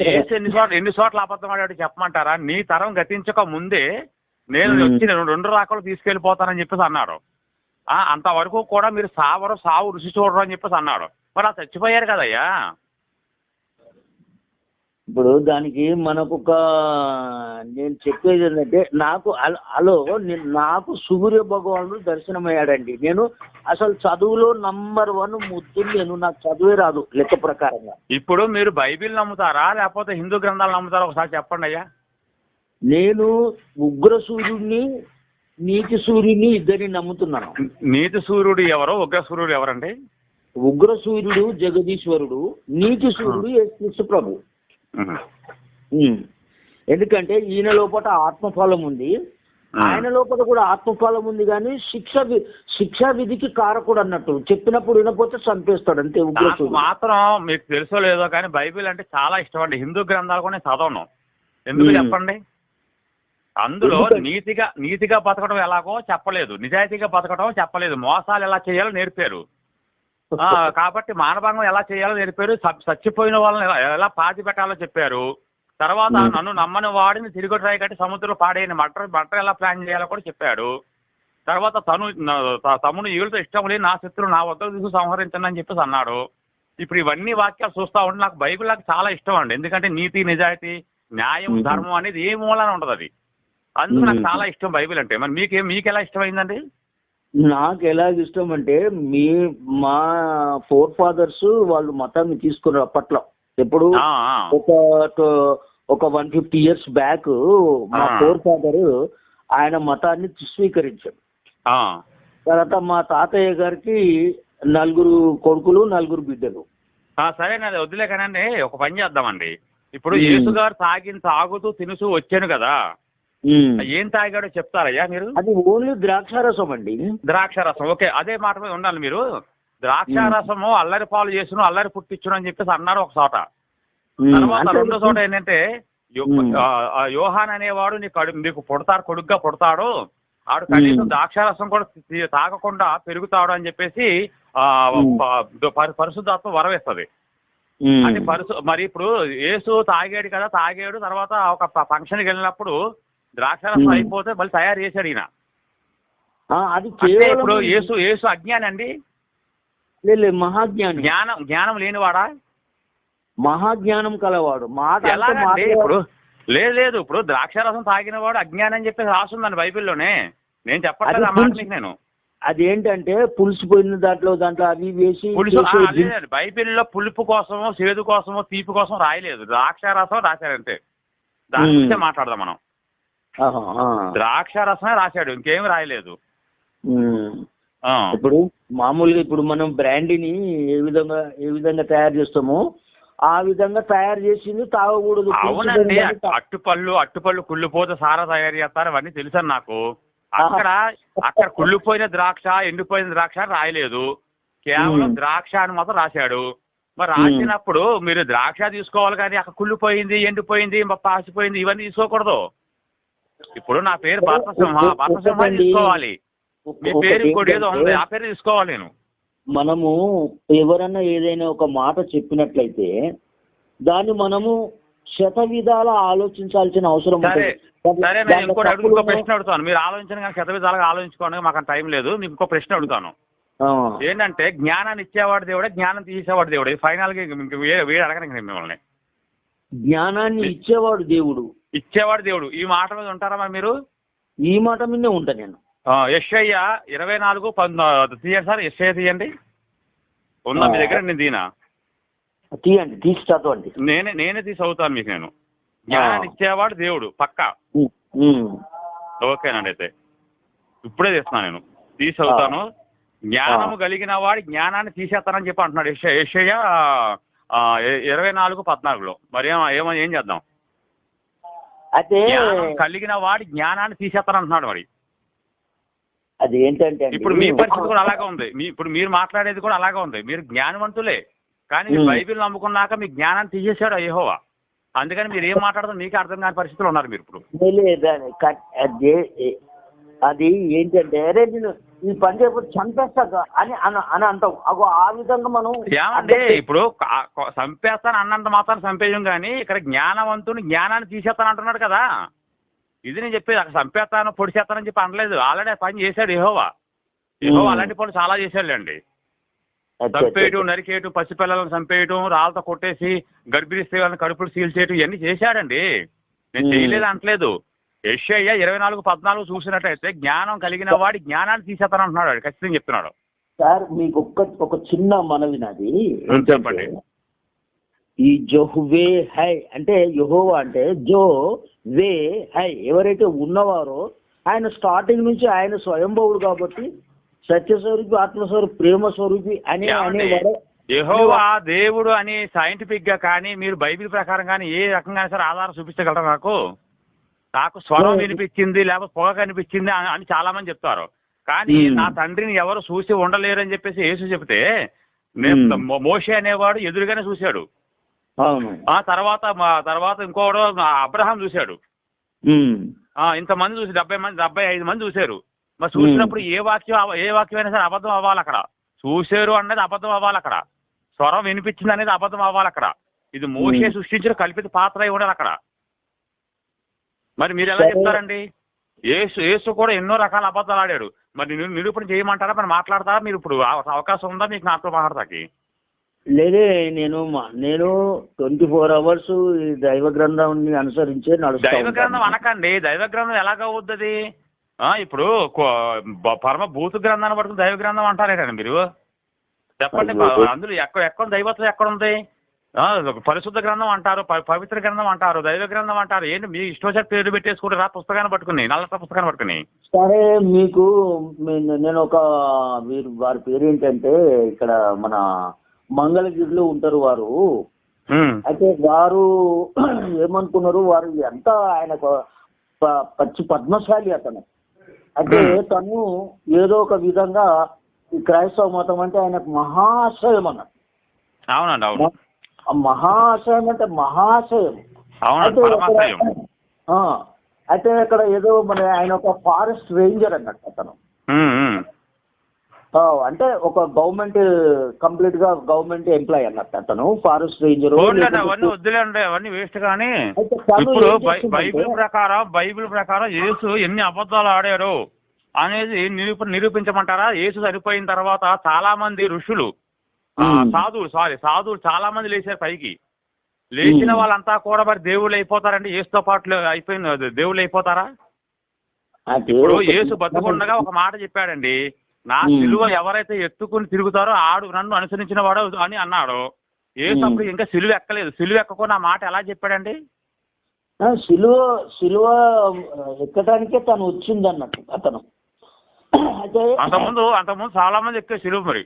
యేసు ఎన్ని చోట్ల అబద్ధం ఆడాడు చెప్పమంటారా? నీ తరం గతించక ముందే నేను వచ్చి 2 రాకలు తీసుకెళ్లిపోతానని చెప్పేసి అన్నాడు. అంతవరకు కూడా మీరు సావు రుచి చూడరు అని చెప్పేసి అన్నాడు. మరి అలా చచ్చిపోయారు కదయ్యా. ఇప్పుడు దానికి మనకు నేను చెప్పేది ఏంటంటే నాకు సూర్య భగవానుడు దర్శనమయ్యాడండి. నేను అసలు చదువులో నంబర్ 1 ముద్దు. నాకు చదువే రాదు లెక్క ప్రకారంగా. ఇప్పుడు మీరు బైబిల్ నమ్ముతారా లేకపోతే హిందూ గ్రంథాలు నమ్ముతారా? ఒకసారి చెప్పండి అయ్యా. నేను ఉగ్ర సూర్యుడిని నీతి సూర్యుడిని ఇద్దరిని నమ్ముతున్నాను. నీతి సూర్యుడు ఎవరు, ఉగ్ర సూర్యుడు ఎవరండి? ఉగ్ర సూర్యుడు జగదీశ్వరుడు, నీతి సూర్యుడు యేసు ప్రభు. ఎందుకంటే ఈయన లోపల ఆత్మఫలం ఉంది, ఆయన లోపల కూడా ఆత్మఫలం ఉంది. కానీ శిక్షా విధికి కారకుడు అన్నట్టు చెప్పినప్పుడు వినపోతే చంపేస్తాడు అంతే. ఉగ్ర మాత్రం మీకు తెలుసో లేదో కానీ బైబిల్ అంటే చాలా ఇష్టం అండి. హిందూ గ్రంథాలు కూడా నేను చదవను. ఎందుకు చెప్పండి? అందులో నీతిగా బతకడం ఎలాగో చెప్పలేదు, నిజాయితీగా బతకడం చెప్పలేదు, మోసాలు ఎలా చేయాలో నేర్పారు. కాబట్టి మానభంగం ఎలా చేయాలో నేర్పారు, చచ్చిపోయిన వాళ్ళని ఎలా పాతి పెట్టాలో చెప్పారు. తర్వాత నన్ను నమ్మని వాడిని తిరిగి ట్రై కట్టి సముద్రంలో పాడైన మటర్ ఎలా ప్లాన్ చేయాలో కూడా చెప్పాడు. తర్వాత తమ్ముడు వీళ్ళతో ఇష్టం లేదు, నా శత్రువు నా వద్దకు తీసుకు సంహరించండి అని చెప్పేసి అన్నాడు. ఇప్పుడు ఇవన్నీ వాక్యాలు చూస్తూ ఉంటే నాకు బైబిల్ నాకు చాలా ఇష్టం అండి. ఎందుకంటే నీతి, నిజాయితీ, న్యాయం, ధర్మం అనేది ఏ మూలాన ఉండదు. అది అందుకు నాకు చాలా ఇష్టం బైబిల్ అంటే. మరి మీకు ఎలా ఇష్టమైందండి? నాకు ఎలా ఇష్టం అంటే మా ఫోర్ ఫాదర్స్ వాళ్ళు మతాన్ని తీసుకున్నారు అప్పట్లో. ఎప్పుడు ఒక 150 years బ్యాక్ మా ఫోర్ ఫాదర్ ఆయన మతాన్ని స్వీకరించాడు. తర్వాత మా తాతయ్య గారికి 4 కొడుకులు 4 బిడ్డలు. సరేనండి, వద్దులే కానండి. ఒక పని చేద్దామండి. ఇప్పుడు యేసు గారు తాగుతూ తినుసు వచ్చాను కదా, ఏం తాగాడో చెప్తారయ్యా మీరు? అది ఓన్లీ ద్రాక్షారసం అండి. ద్రాక్షారసం. ఓకే, అదే మాట మీద ఉండాలి మీరు. ద్రాక్షారసము అల్లరి పాలు చేసును, అల్లరి పుట్టించును అని చెప్పేసి అన్నారు ఒక చోట. తర్వాత రెండో చోట ఏంటంటే యోహాన్ అనేవాడు మీకు కొడుగ్గా పుడతాడు, ఆడు కనీసం ద్రాక్షారసం కూడా తాగకుండా పెరుగుతాడు అని చెప్పేసి పరిశుద్ధాత్మ వరవేస్తుంది. అది మరి ఇప్పుడు యేసు తాగాడు కదా, తాగాడు. తర్వాత ఒక ఫంక్షన్కి వెళ్ళినప్పుడు ద్రాక్షారసం అయిపోతే మళ్ళీ తయారు చేశాడు ఈయన. అది ఇప్పుడు యేసు అజ్ఞాని అండి? మహాజ్ఞాని. జ్ఞానం లేనివాడా? మహాజ్ఞానం కలవాడు. ఇప్పుడు లేదు, ఇప్పుడు ద్రాక్షారసం తాగిన వాడు అజ్ఞానం అని చెప్పేసి రాస్తుందండి బైబిల్లోనే. నేను చెప్పట్లేదు ఆ మాట మీకు. నేను అదేంటంటే పులిసిపోయిన దాంట్లో అవి వేసి లేదండి, బైబిల్లో పులుపు కోసమో, చేదు కోసమో, తీపి కోసం రాయలేదు. ద్రాక్షారసం రాశాడంటే దాని గురించే మాట్లాడదాం మనం. ద్రాక్షారసమే రాశాడు, ఇంకేమి రాయలేదు. ఇప్పుడు మామూలుగా ఇప్పుడు మనం బ్రాండీని ఏ విధంగా తయారు చేస్తామో ఆ విధంగా తయారు చేసింది తాగకూడదు. అవునండి, అట్టుపళ్ళు కుళ్ళిపోతే సారా తయారు చేస్తారు, అవన్నీ తెలుసని నాకు. అక్కడ కుళ్ళిపోయిన ద్రాక్ష, ఎండిపోయిన ద్రాక్ష రాయలేదు, కేవలం ద్రాక్ష అని మాత్రం రాశాడు. మరి రాసినప్పుడు మీరు ద్రాక్ష తీసుకోవాలి కానీ అక్కడ కుళ్ళిపోయింది, ఎండిపోయింది, పాసిపోయింది ఇవన్నీ తీసుకోకూడదు. ఇప్పుడు నా పేరు భర్తసింహ తీసుకోవాలి, మీ పేరు ఇంకోటి ఏదో ఉంది, ఆ పేరు తీసుకోవాలి నేను. మనము ఎవరన్నా ఏదైనా ఒక మాట చెప్పినట్లయితే దాన్ని మనము శత విధాల ఆలోచించాల్సిన అవసరం. సరే, నేను ఇంకో ప్రశ్న అడుగుతాను, మీరు ఆలోచించండి కానీ శత విధాలుగా ఆలోచించుకోండి, మాకు టైం లేదు. మీకు ఇంకో ప్రశ్న అడుగుతాను. ఏంటంటే జ్ఞానాన్ని ఇచ్చేవాడు దేవుడే, జ్ఞానం తీసేవాడు దేవుడే? ఫైనల్ గా వేడి అడగడానికి మిమ్మల్ని. జ్ఞానాన్ని ఇచ్చేవాడు దేవుడు. ఈ మాట మీద ఉంటారా మరి మీరు? ఈ మాట మీదే ఉంటా నేను. యెషయా 24:19 తీయండి సార్. యెషయా తీయండి, ఉందా మీ దగ్గర? నేను తీయండి, తీసి చదవండి. నేనే తీసి చదువుతాను మీకు. నేను జ్ఞానాన్ని ఇచ్చేవాడు దేవుడు పక్కా. ఓకేనండి, అయితే ఇప్పుడే తీస్తున్నాను, నేను తీసి చదువుతాను. జ్ఞానము కలిగిన వాడి జ్ఞానాన్ని తీసేస్తానని చెప్పి అంటున్నాడు యెషయా 24:14. మరి ఏం చేద్దాం? అయితే కలిగిన వాడి జ్ఞానాన్ని తీసేస్తానంటున్నాడు. మరి అదేంటంటే ఇప్పుడు మీ పరిస్థితి కూడా అలాగే ఉంది. ఇప్పుడు మీరు మాట్లాడేది కూడా అలాగే ఉంది. మీరు జ్ఞానవంతులే కానీ బైబిల్ నమ్ముకున్నాక మీ జ్ఞానాన్ని తీసేశాడు యెహోవా. అందుకని మీరు ఏం మాట్లాడదో మీకే అర్థం కాని పరిస్థితులు ఉన్నారు మీరు ఇప్పుడు. అది ఏంటంటే ఈ పని చేయకపోతే చంపేస్తాక అని అని అంటాం. ఆ విధంగా మనం ఏమండి ఇప్పుడు చంపేస్తాను అన్నంత మాత్రం చంపేయం కానీ ఇక్కడ జ్ఞానవంతుని జ్ఞానాన్ని తీసేస్తాను అంటున్నాడు కదా. ఇది నేను చెప్పేది, అక్కడ చంపేస్తాను పొడిచేస్తానని చెప్పి అనలేదు. ఆల్రెడీ ఆ పని చేశాడు యెహోవా. అలాంటి పనులు చాలా చేశాడులేండి. చంపేయటం, నరికేయటం, పసిపిల్లలను చంపేయటం, రాళ్ళతో కొట్టేసి గర్భిణీ స్త్రీలను కడుపులు సీల్ చేయటం ఇవన్నీ చేశాడండి. నేను చేయలేదు అంటలేదు. యెషయా 24:14 చూసినట్టయితే జ్ఞానం కలిగిన వాడి జ్ఞానాన్ని తీసేస్తాను అంటున్నాడు. ఖచ్చితంగా చెప్తున్నాడు. సార్ మీకు ఒక చిన్న మనవి నాది. చెప్పండి. ఈ జోహ్వే హై అంటే యెహోవా అంటే జో వే హై, ఎవరైతే ఉన్నవారో ఆయన స్టార్టింగ్ నుంచి ఆయన స్వయంభవుడు కాబట్టి సత్యస్వరూపి, ఆత్మస్వరూపి, ప్రేమ స్వరూపి అనేవాడు యెహోవా దేవుడు అని సైంటిఫిక్ గా కానీ మీరు బైబిల్ ప్రకారం కానీ ఏ రకంగా సరే ఆధారం చూపించగలరా? నాకు స్వరం వినిపించింది లేకపోతే పొగ కనిపించింది అని చాలా మంది చెప్తారు. కానీ నా తండ్రిని ఎవరు చూసి ఉండలేరు అని చెప్పేసి యేసు చెప్తే మోషే అనేవాడు ఎదురుగానే చూశాడు. ఆ తర్వాత ఇంకోడు అబ్రహాం చూశాడు. ఇంతమంది చూసి 75 మంది చూశారు. మరి చూసినప్పుడు ఏ వాక్యం అయినా సరే అబద్ధం అవ్వాలి అక్కడ. చూశారు అనేది అబద్ధం అవ్వాలి అక్కడ. స్వరం వినిపించింది అనేది అబద్ధం అవ్వాలి అక్కడ. ఇది మోషే సృష్టించిన కల్పిత పాత్ర అయి ఉండాలి అక్కడ. మరి మీరు ఎలా చెప్తారండి? యేసు కూడా ఎన్నో రకాల అబద్ధాలు ఆడాడు. మరి నిరూపణ చేయమంటారా? మరి మాట్లాడతారా? మీరు ఇప్పుడు అవకాశం ఉందా మీకు నాతో మాట్లాడతాకి? లేదే, నేను 24 hours ఈ దైవ గ్రంథాన్ని అనుసరించే నడుస్తాను. దైవ గ్రంథం అనకండి. దైవ గ్రంథం ఎలాగవుద్ది? ఇప్పుడు పరమ భూత గ్రంథాన్ని పట్టుకుని దైవ గ్రంథం అంటారేటండి మీరు? చెప్పండి. అందులో ఎక్కడ దైవత్వం ఎక్కడుంది? పరిశుద్ధ గ్రంథం అంటారు, పవిత్ర గ్రంథం అంటారు, దైవ గ్రంథం అంటారు. ఏంటి మీ ఇష్టం పేరు పెట్టేసుకుంటారు ఆ పుస్తకాన్ని పట్టుకుని, నల్లట పుస్తకాన్ని పట్టుకుని? సరే, మీకు నేను వారి పేరు ఏంటంటే ఇక్కడ మన మంగళగిరిలో ఉంటారు వారు. అయితే వారు ఏమనుకున్నారు, వారు ఎంత ఆయన పద్మశాలి అతను. అయితే తను ఏదో ఒక విధంగా ఈ క్రైస్తవ మతం అంటే ఆయనకు మహాశయం అన్నట్టు. అవునండి, అవును. మహాశయం అంటే మహాశయం. అయితే అక్కడ ఏదో ఆయన ఒక ఫారెస్ట్ రేంజర్ అన్నట్టు అతను. అంటే ఒక కంప్లీట్ గా గవర్నమెంట్ ఎంప్లాయ్ అన్నట్టు అతను, ఫారెస్ట్ రేంజర్. అవన్నీ వద్దులేండి, అవన్నీ వేస్ట్. కానీ ఇప్పుడు బైబిల్ ప్రకారం యేసు ఎన్ని అబద్ధాలు ఆడారు అనేది నిరూపించమంటారా? యేసు చనిపోయిన తర్వాత చాలా మంది ఋషులు, సాధువులు చాలా మంది లేచారు పైకి. లేచిన వాళ్ళంతా కూడా మరి దేవుళ్ళు అయిపోతారండి? యేసుతో పాటు అయిపోయిన దేవుళ్ళు అయిపోతారా? ఇప్పుడు యేసు బతుకుండగా ఒక మాట చెప్పాడండి, నా సిలువ ఎవరైతే ఎత్తుకుని తిరుగుతారో ఆడు నన్ను అనుసరించిన వాడు అని అన్నాడు. యేసు అప్పుడు ఇంకా సిలువ ఎక్కలేదు. సిలువ ఎక్కకుండా మాట ఎలా చెప్పాడండి? సిలువ ఎక్కడానికే తను వచ్చింది అన్నట్టు అతను. అంతకుముందు చాలా మంది ఎక్కే సిలువ. మరి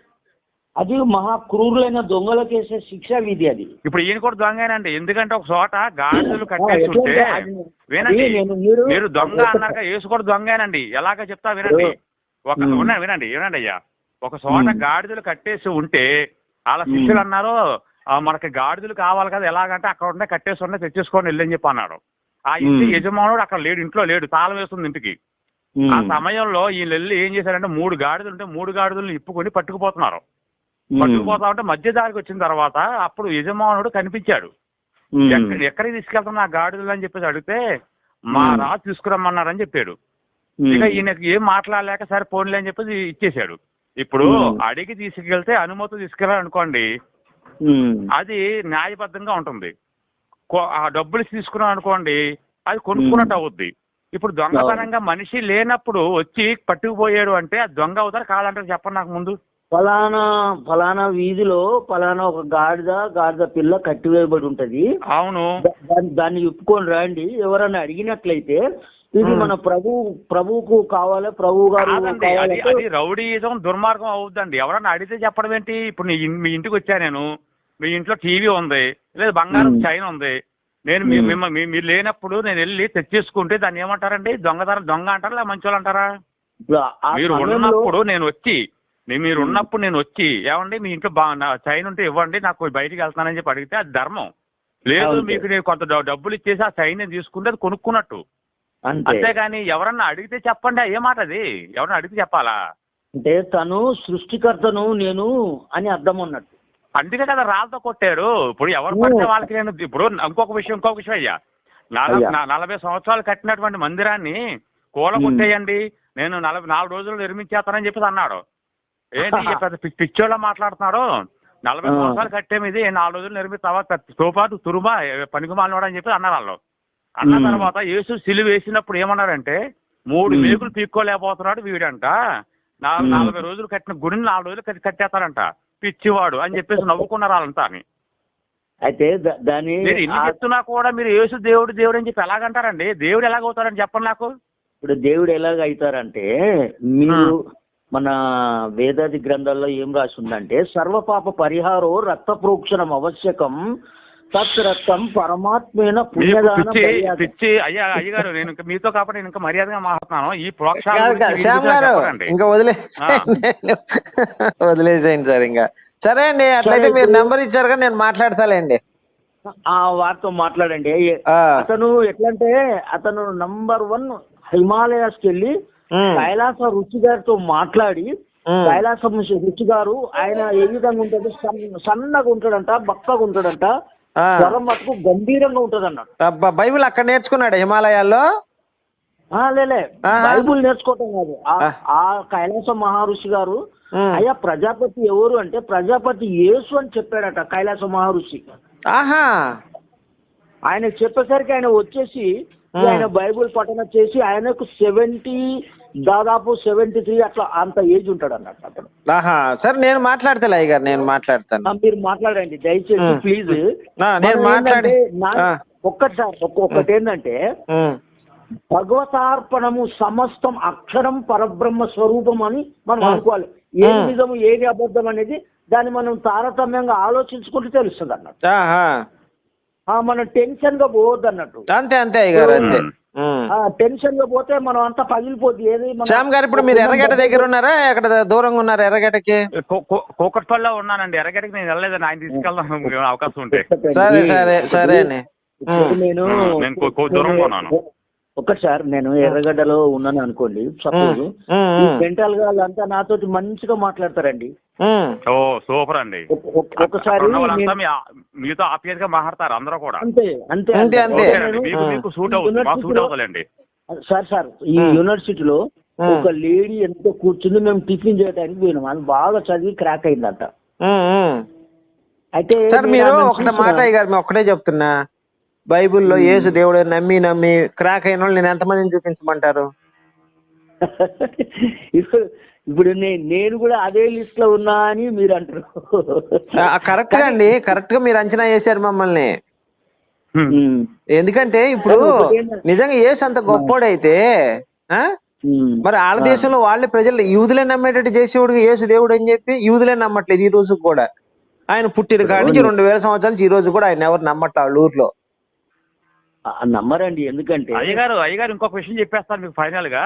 అది మహా క్రూరులైన దొంగలకు వేసే శిక్షా విధి అది. ఇప్పుడు ఈయన కూడా దొంగేనండి. ఎందుకంటే ఒక చోట గాడిదలు కట్టేస్తుంటే, వినండి, మీరు దొంగ అన్నాక యేసు కూడా దొంగేనండి. ఎలాగ చెప్తా వినండి. వినండి అయ్యా. ఒక చోట గాడిదలు కట్టేసి ఉంటే వాళ్ళ శిష్యులు అన్నారు, మనకి గాడిదలు కావాలి కదా, ఎలాగంటే అక్కడ ఉండే కట్టేసి ఉండే తెచ్చేసుకోండి వెళ్ళని చెప్పి అన్నాడు. ఆ ఇంటి యజమానుడు అక్కడ లేడు, ఇంట్లో లేడు, తాళం వేస్తుంది ఇంటికి. ఆ సమయంలో వీళ్ళు వెళ్ళి ఏం చేశారంటే 3 గాడిదలు ఉంటే 3 గాడిదలను ఇప్పుకొని పట్టుకుపోతా ఉంటే మధ్య దారికి వచ్చిన తర్వాత అప్పుడు యజమానుడు కనిపించాడు. ఎక్కడికి తీసుకెళ్తున్నా ఆ గాడిదలు అని చెప్పేసి అడిగితే మా రాజు తీసుకురమ్మన్నారని చెప్పాడు. ఇక ఈయనకి ఏం మాట్లాడలేక సరే పోన్లే అని చెప్పేసి ఇచ్చేసాడు. ఇప్పుడు అడిగి తీసుకెళ్తే అనుమతి తీసుకెళ్ళాలనుకోండి, అది న్యాయబద్ధంగా ఉంటుంది. ఆ డబ్బులు తీసుకున్నాం అనుకోండి, అది కొనుక్కున్నట్టు అవుద్ది. ఇప్పుడు దొంగతనంగా మనిషి లేనప్పుడు వచ్చి పట్టుకుపోయాడు అంటే అది దొంగ అవుతారు కాదంటారు? చెప్పండి నాకు ముందు. ఫలానా వీధిలో ఫలానా ఒక గాడిద పిల్ల కట్టివేయబడి ఉంటది. అవును, దాన్ని చెప్పుకొని రండి. ఎవరన్నా అడిగినట్లయితే ఇది మన ప్రభువుకు కావాలి, ప్రభు గారు. అది రౌడీయిజం, దుర్మార్గం అవుద్దండి. ఎవరన్నా అడిగితే చెప్పడం ఏంటి? ఇప్పుడు మీ ఇంటికి వచ్చా నేను, మీ ఇంట్లో టీవీ ఉంది, లేదా బంగారం చైన్ ఉంది, నేను మీరు లేనప్పుడు నేను వెళ్ళి తెచ్చేసుకుంటే దాన్ని ఏమంటారండి? దొంగ అంటారా లేదా మంచి వాళ్ళు అంటారా? మీరు ఉన్నప్పుడు నేను వచ్చి ఏమండి మీ ఇంట్లో చైన్ ఉంటే ఇవ్వండి, నాకు బయటికి వెళ్తానని చెప్పి అడిగితే అది ధర్మం. లేదు, మీకు నేను కొంత డబ్బులు ఇచ్చేసి ఆ చైన్ తీసుకుంటే అది కొనుక్కున్నట్టు. అంతేగాని ఎవరన్నా అడిగితే చెప్పండి ఏ మాట? అది ఎవరన్నా అడిగితే చెప్పాలా? అంటే తను సృష్టికర్తను నేను అని అర్థం అన్నట్టు. అందుకే కదా రాళ్ళతో కొట్టారు. ఇప్పుడు ఎవరు పడితే వాళ్ళకి నేను ఇప్పుడు ఇంకొక విషయం అయ్యా, 40 సంవత్సరాలు కట్టినటువంటి మందిరాన్ని కూలగొట్టేయండి, నేను 4 రోజులు నిర్మించేస్తానని చెప్పేసి అన్నాడు. ఏంటి పెద్ద పిచ్చోళ్ళ మాట్లాడుతున్నాడు? 40 సంవత్సరాలు కట్టేమిది 4 రోజులు నిర్మిస్తావా, తోపాటు తురుమా పనికి మాలినవాడు అని చెప్పి అన్నారు వాళ్ళు. అన్న తర్వాత యేసు సిలువ వేసినప్పుడు ఏమన్నారంటే 3 మేకులు పీక్కోలేకపోతున్నాడు వీడంట, 40 రోజులు కట్టిన గుడిని 4 రోజులు కట్టేస్తారంట, పిచ్చివాడు అని చెప్పేసి నవ్వుకున్నారు వాళ్ళంతా అని. అయితే దాని నేను ఇన్ని చెప్తున్నా కూడా మీరు యేసు దేవుడు అని చెప్పి ఎలాగంటారండి? దేవుడు ఎలాగవుతారని చెప్పండి నాకు. ఇప్పుడు దేవుడు ఎలాగ అవుతారంటే, మీరు మన వేదాది గ్రంథాల్లో ఏం రాసి ఉందంటే, సర్వపాప పరిహారో రక్త ప్రోక్షణం ఆవశ్యకం, తత్ రక్తం పరమాత్మైన పుణ్యదాన. పిచ్చి అయ్యగారు, నేను మీతో కాబట్టి నేను ఇంకా మర్యాదగా మాట్లాడుతున్నాను. ఈ ప్రోక్ష ఇంకా వదిలేసేయండి సార్. ఇంకా సరే అండి, అట్లయితే మీరు నెంబర్ ఇచ్చారుగా, నేను మాట్లాడతాలేండి. వారితో మాట్లాడండి. అతను ఎట్లంటే అతను నంబర్ 1 హిమాలయాస్కి వెళ్ళి కైలాస రుచి గారితో మాట్లాడి, కైలాసం రుచి గారు ఆయన ఏ విధంగా ఉంటుంది, సన్నగా ఉంటాడంట, బక్కగా ఉంటాడంట, స్వరం మటుకు గంభీరంగా ఉంటది అన్నాడు. బైబిల్ అక్కడ నేర్చుకున్నాడు హిమాలయాల్లో? లేలే, బైబుల్ నేర్చుకోవటం కాదు. ఆ కైలాస మహర్షి గారు అయ్యా ప్రజాపతి ఎవరు అంటే ప్రజాపతి యేసు అని చెప్పాడట కైలాస మహర్షి. ఆహా, ఆయన చెప్పేసరికి ఆయన వచ్చేసి ఆయన బైబుల్ పఠన చేసి ఆయనకు దాదాపు 73 అట్లా అంత ఏజ్ ఉంటాడు అన్నట్టు అతను. సరే నేను మాట్లాడతా అయ్యగారు, నేను మాట్లాడతాను. మీరు మాట్లాడండి దయచేసి ప్లీజ్. నేను మాట్లాడి ఒక్కటి ఏంటంటే, భగవతార్పణము సమస్తం అక్షరం పరబ్రహ్మ స్వరూపం అని మనం అనుకోవాలి. ఏది నిజము ఏది అబద్ధం అనేది దాన్ని మనం తారతమ్యంగా ఆలోచించుకుంటూ తెలుస్తుంది అన్నట్టు. మనం టెన్షన్ గా పోవద్దు అన్నట్టు. అంతే అంతే అయ్యగారు, అంతే. టెన్షన్ గా పోతే మనం అంతా పగిలిపోద్ది. ఏది శ్యామ్ గారు, ఇప్పుడు మీరు ఎర్రగడ్డ దగ్గర ఉన్నారా, ఎక్కడ దూరంగా ఉన్నారు? ఎర్రగడ్డకి కూకట్పల్లిలో ఉన్నానండి. ఎర్రగడ్డకి నేను వెళ్ళలేదని, ఆయన తీసుకెళ్దాం అవకాశం ఉంటే. సరే సరే సరే అండి. నేను దూరంగా ఉన్నాను. ఒక్కసారి నేను ఎర్రగడ్డలో ఉన్నాను అనుకోండి, సపోజ్ మెంటల్ గా వాళ్ళంతా నాతో మంచిగా మాట్లాడతారండి. ఓ సూపర్ అండి. ఒకసారి మీతో ఆప్యాయతగా మాట్లాడతారు అందరూ కూడా. అంతే అంతే అంతే అంతే. సార్ ఈ యూనివర్సిటీలో ఒక లేడీ ఎంతో కూర్చుంది, మేము టిఫిన్ చేయడానికి పోయినాం. అది బాగా చదివి క్రాక్ అయిందంట. అయితే సార్ మీరు ఒకటే మాట అయ్యారు, మేము ఒకటే చెప్తున్నా, బైబుల్లో యేసు దేవుడు నమ్మి క్రాక్ అయిన వాళ్ళు నేను ఎంతమందిని చూపించమంటారు? ఇప్పుడు నేను కూడా అదే లిస్ట్ లో ఉన్నా అని మీరు అంటారు. కరెక్ట్ గా అండి, కరెక్ట్ గా మీరు అంచనా వేశారు మమ్మల్ని. ఎందుకంటే ఇప్పుడు నిజంగా యేసు అంత గొప్పోడైతే మరి వాళ్ళ దేశంలో వాళ్ళే ప్రజలు యూదులే నమ్మేటట్టు చేసేవాడు యేసు దేవుడు అని చెప్పి యూదులే నమ్మట్లేదు ఈ రోజు కూడా. ఆయన పుట్టిన కాడి నుంచి 2000 సంవత్సరాల నుంచి ఈ రోజు కూడా ఆయన ఎవరు నమ్మట్లే వాళ్ళ ఊర్లో. నమ్మరండి. ఎందుకంటే అయ్యగారు ఇంకొక విషయం చెప్పేస్తాను మీకు ఫైనల్ గా.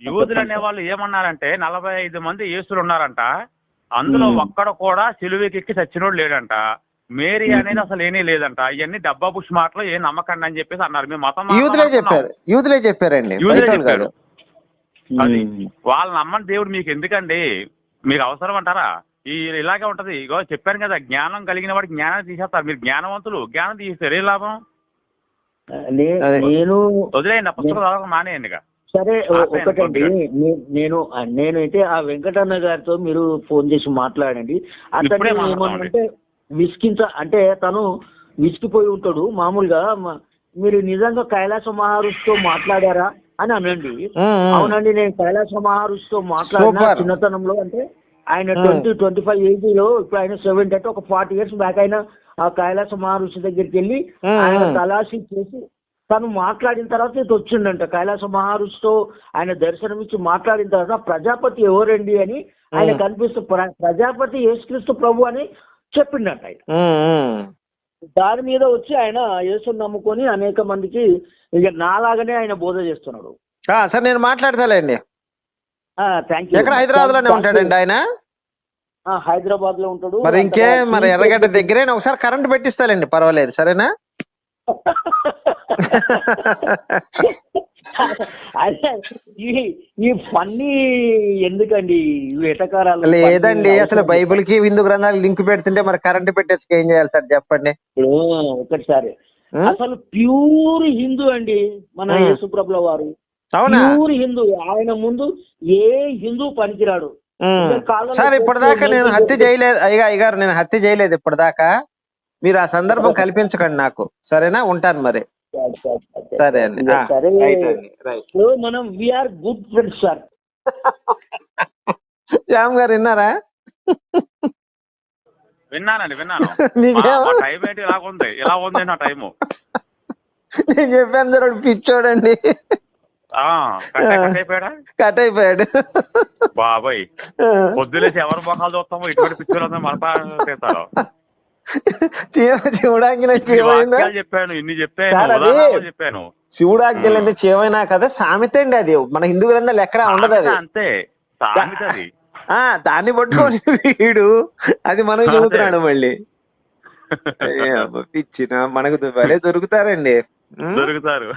యూదులు అనే వాళ్ళు ఏమన్నారంటే 45 మంది యేసులు ఉన్నారంట, అందులో ఒక్కడ కూడా సిలువకి ఎక్కి చచ్చినోడు లేడంట, మేరీ అనేది అసలు ఏమీ లేదంట, ఇవన్నీ డబ్బా పుష్ మాటలు ఏం నమ్మకండి అని చెప్పేసి అన్నారు. మేము మతం యూదులే చెప్పారండి. అది వాళ్ళు నమ్మని దేవుడు మీకు ఎందుకండి? మీకు అవసరం అంటారా? ఇలాగే ఉంటది. ఇగో చెప్పాను కదా, జ్ఞానం కలిగిన వాడికి జ్ఞానాన్ని తీసేస్తారు. మీరు జ్ఞానవంతులు, జ్ఞానం తీసేస్తారు, ఏం లాభం? నేను వదిలేయండి, పుస్తకం చదవక మానేయండి. సరే ఒకటండి, నేనైతే ఆ వెంకటన్న గారితో మీరు ఫోన్ చేసి మాట్లాడండి. అతను ఏమన్నంటే అంటే తను విసిగిపోయి ఉంటాడు. మామూలుగా మీరు నిజంగా కైలాస మహర్షితో మాట్లాడారా అని అనండి. అవునండి, నేను కైలాస మహర్షితో మాట్లాడిన చిన్నతనంలో. అంటే ఆయన 25 ఏజ్లో, ఇప్పుడు ఆయన 70 అంటే ఒక 40 years బ్యాక్ ఆయన ఆ కైలాస మహర్షి దగ్గరికి వెళ్ళి ఆయన తలాసి చేసి తను మాట్లాడిన తర్వాత ఇది వచ్చిండంట. కైలాస మహర్షితో ఆయన దర్శనం ఇచ్చి మాట్లాడిన తర్వాత ప్రజాపతి ఎవరండి అని ఆయన కనిపిస్తూ ప్రజాపతి యేసుక్రీస్తు ప్రభు అని చెప్పిండంట. ఆయన దాని మీద వచ్చి ఆయన యేసుని నమ్ముకొని అనేక మందికి ఇక నాలాగానే ఆయన బోధ చేస్తున్నాడు. సార్ నేను మాట్లాడతాలేండి. Thank you. ఎక్కడ హైదరాబాద్ లోనే ఉంటాడండి ఆయన? హైదరాబాద్ లో ఉంటాడు. మరి ఇంకే మరి ఎర్రగడ్డ దగ్గరే ఒకసారి కరెంట్ పెట్టిస్తాలండి, పర్వాలేదు, సరేనా? అదే ఈ ఫన్నీ ఎందుకండి ఈ ఎటకారాలు? లేదండి, అసలు బైబిల్ కి హిందూ గ్రంథాలు లింక్ పెడుతుంటే మరి కరెంట్ పెట్టేసి ఏం చేయాలి సార్ చెప్పండి. ఇప్పుడు ఒకటిసారి అసలు ప్యూర్ హిందూ అండి మన యేసుప్రభుల వారు. అవునా? ప్యూర్ హిందూ. ఆయన ముందు ఏ హిందూ పనికిరాడు. సార్ ఇప్పటిదాకా నేను హత్య చేయలేదు అయ్యగారు, నేను హత్య చేయలేదు ఇప్పటిదాకా. మీరు ఆ సందర్భం కల్పించకండి నాకు, సరేనా? ఉంటాను మరి. సరే అండి. సరే, రైట్ అండి, రైట్. మనం we are good friends sir. Shyam గారు విన్నారా? విన్నానండి, విన్నాను. టైం ఏంటి ఇలా ఉంది నా టైము. నేను చెప్పాను సార్, వాడు పిచ్చోడండి. కట్ అయిపోయాడు బాబాయ్. పొద్దులేసి ఎవరి మొఖాలు చూస్తామో ఇటువంటి పిచ్చోళ్ళు మనపాడు. శివుడాజ్ఞ చెప్పాను, ఇన్ని చెప్పాను. శివుడాజ్ఞ చేవైనా కదా సామెత అండి అది. మన హిందూ గ్రంథాలు ఎక్కడా ఉండదు అది. అంతే సామెత అది. దాన్ని పట్టుకొని వీడు అది మనకు చెబుతున్నాడు మళ్ళీ. పిచ్చిన మనకు భలే దొరుకుతారండి. దొరుకుతారు.